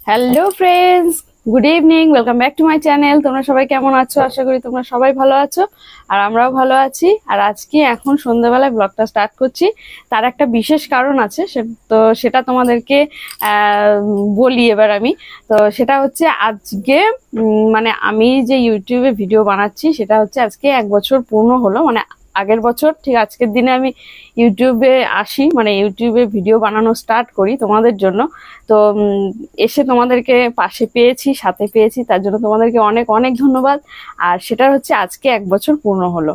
Hello friends, good evening, welcome back to my channel. তোমরা সবাই কেমন আছো? আশা করি তোমরা সবাই ভালো আছো আর আমরাও ভালো আছি। আর আজকে এখন সন্ধ্যাবেলায় ব্লগটা স্টার্ট করছি, তার একটা বিশেষ কারণ আছে। তো সেটা তোমাদেরকে বলি এবার আমি। তো সেটা হচ্ছে আজকে মানে আমি যে ইউটিউবে ভিডিও বানাচ্ছি সেটা হচ্ছে আজকে 1 বছর পূর্ণ হলো। মানে আগের বছর ঠিক আজকের দিনে আমি ইউটিউবে আসি, মানে ইউটিউবে ভিডিও বানানো স্টার্ট করি তোমাদের জন্য। তো এসে তোমাদেরকে পাশে পেয়েছি, সাথে পেয়েছি, তার জন্য তোমাদেরকে অনেক অনেক ধন্যবাদ। আর সেটা হচ্ছে আজকে 1 বছর পূর্ণ হলো।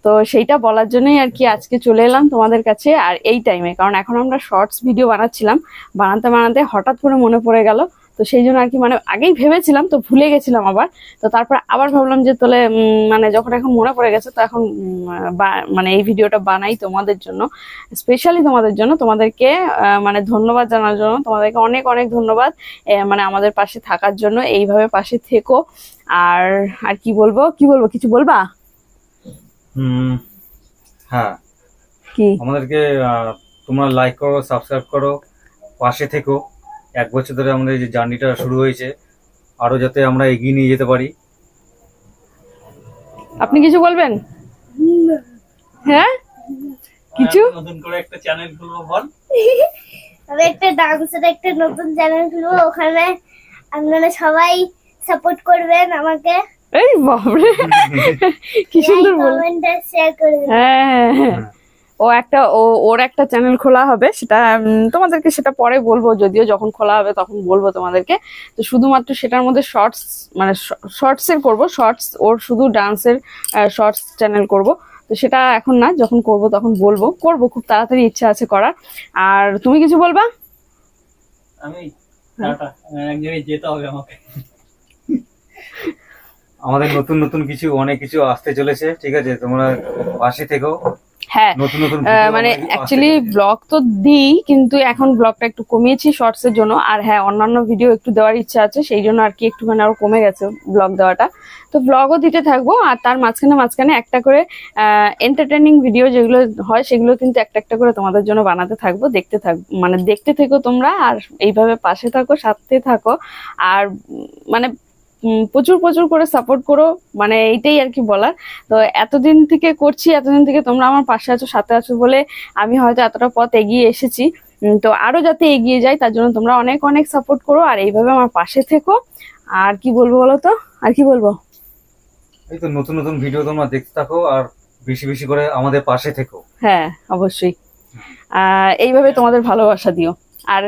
তো সেইটা বলার জন্যই আর কি আজকে চলে এলাম তোমাদের কাছে আর এই টাইমে, কারণ এখন আমরা শর্টস ভিডিও বানাচ্ছিলাম, বানাতে বানাতে হঠাৎ করে মনে পড়ে গেল। তো সেই জন্য আর কি, মানে আগেই ভেবেছিলাম তো ভুলে গেছিলাম আবার। তো তারপর আবার ভাবলাম যে তোলে মানে যখন এখন মনে পড়ে গেছে তো এখন মানে এই ভিডিওটা বানাই তোমাদের জন্য, স্পেশালি তোমাদের জন্য, তোমাদেরকে মানে ধন্যবাদ জানার জন্য। তোমাদেরকে অনেক অনেক ধন্যবাদ মানে আমাদের পাশে থাকার জন্য। এইভাবে পাশে থেকো। আর আর কি বলবো কিছু বলবা? হ্যাঁ, কি আমাদেরকে তোমরা লাইক করো, সাবস্ক্রাইব করো, পাশে থেকো। 1 বছর ধরে আমাদের যে জার্নিটা শুরু হয়েছে, আরো যাতে আমরা এগিয়ে নিয়ে যেতে পারি। আপনি কিছু বলবেন? হ্যাঁ, কিছু নতুন করে একটা চ্যানেল খুলবো বল। আমি একটা ডান্সের একটা নতুন চ্যানেল খুলবো, ওখানে আপনারা সবাই সাপোর্ট করবেন আমাকে। এই বাবরে, কি সুন্দর বল। কমেন্ট আর শেয়ার করবেন। হ্যাঁ, ওর একটা চ্যানেল খোলা হবে, সেটা তোমাদেরকে সেটা পরে বলবো, যদিও যখন খোলা হবে তখন বলবো তোমাদেরকে। তো শুধুমাত্র সেটার মধ্যে শর্টস, মানে শর্টসের করবো, শর্টস, ওর শুধু ডান্সের শর্টস চ্যানেল করব। তো সেটা এখন না, যখন করব তখন বলবো, খুব তাড়াতাড়ি ইচ্ছা আছে করার। আর তুমি কিছু বলবা? আমি টাটা, এক জায়গায় যেতে হবে আমাকে। আমাদের নতুন নতুন অনেক কিছু আসতে চলেছে, ঠিক আছে? তোমরা পাশে থেকো। হ্যাঁ, নতুন নতুন মানে অ্যাকচুয়ালি ব্লগ তো দিই, কিন্তু এখন ব্লগটা একটু কমিয়েছি শর্টস এর জন্য। আর হ্যাঁ, অন্যান্য ভিডিও একটু দেওয়ার ইচ্ছা আছে, সেই জন্য আর কি একটুখানি আরো কমে গেছে ব্লগ দেওয়াটা। তো ব্লগও দিতে থাকবো, আর তার মাঝখানে একটা করে এন্টারটেইনিং ভিডিও যেগুলো হয় সেগুলো কিন্তু একটা একটা করে তোমাদের জন্য বানাতে থাকবো। মানে দেখতে থেকো তোমরা, আর এইভাবে পাশে থাকো, সাথে থাকো। আর মানে প্রচুর প্রচুর করে সাপোর্ট করো, মানে এইটাই আর কি বলার। তো এতদিন থেকে করছি, এতদিন থেকে তোমরা আমার পাশে আছো, সাথে আছো বলে আমি হয়তো এতটা পথ এগিয়ে এসেছি। তো আরো যাতে এগিয়ে যাই তার জন্য তোমরা অনেক অনেক সাপোর্ট করো, আর এইভাবে আমার পাশে থেকো। আর কি বলবো বলো তো, আর কি বলবো? এই তো নতুন নতুন ভিডিও তোমরা দেখতে থাকো, আর বেশি বেশি করে আমাদের পাশে থেকো। হ্যাঁ, অবশ্যই। এইভাবে তোমাদের ভালোবাসা দিও। আর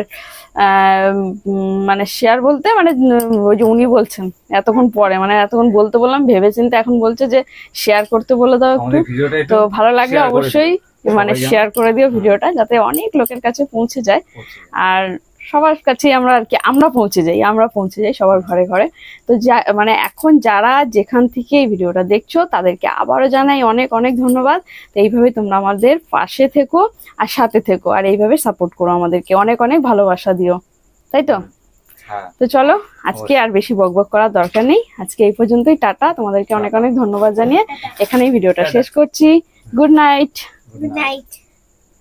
মানে শেয়ার বলতে, মানে ওই যে উনি বলছেন এতক্ষণ পরে, মানে এতক্ষণ বলতে বললাম ভেবে চিন্তে, এখন বলছে যে শেয়ার করতে বলে দাও একটু। তো ভালো লাগলে অবশ্যই মানে শেয়ার করে দিও ভিডিওটা, যাতে অনেক লোকের কাছে পৌঁছে যায়। আর সবার কাছে আমরা পৌঁছে যাই সবার ঘরে ঘরে। তো মানে এখন যারা যেখান থেকে এই ভিডিওটা দেখছো তাদেরকে আবারও জানাই অনেক অনেক ধন্যবাদ। তো এইভাবে তোমরা আমাদের পাশে থেকো আর সাথে থেকো, আর এইভাবে সাপোর্ট করো, আমাদেরকে অনেক অনেক ভালোবাসা দিও, তাই তো? তো চলো, আজকে আর বেশি বকবক করার দরকার নেই, আজকে এই পর্যন্তই। টাটা, তোমাদেরকে অনেক অনেক ধন্যবাদ জানিয়ে এখানেই ভিডিওটা শেষ করছি। Good night. Good night.